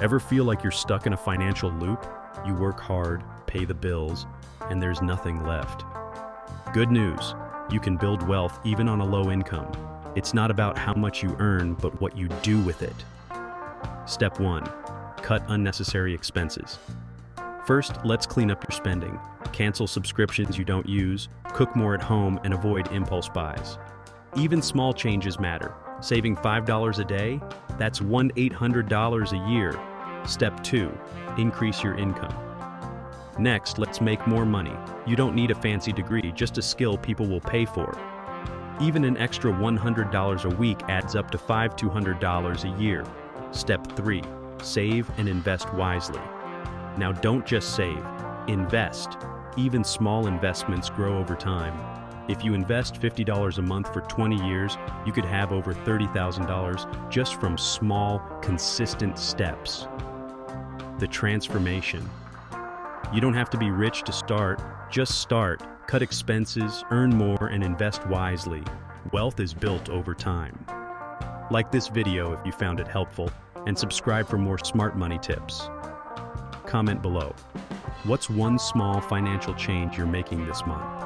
Ever feel like you're stuck in a financial loop? You work hard, pay the bills, and there's nothing left. Good news, you can build wealth even on a low income. It's not about how much you earn, but what you do with it. Step 1. Cut unnecessary expenses. First, let's clean up your spending. Cancel subscriptions you don't use, cook more at home, and avoid impulse buys. Even small changes matter. Saving $5 a day? That's $1,800 a year. Step 2. Increase your income. Next, let's make more money. You don't need a fancy degree, just a skill people will pay for. Even an extra $100 a week adds up to $5,200 a year. Step 3. Save and invest wisely. Now don't just save, invest. Even small investments grow over time. If you invest $50 a month for 20 years, you could have over $30,000 just from small, consistent steps. The transformation. You don't have to be rich to start, just start, cut expenses, earn more, and invest wisely. Wealth is built over time. Like this video if you found it helpful, and subscribe for more smart money tips. Comment below. What's one small financial change you're making this month?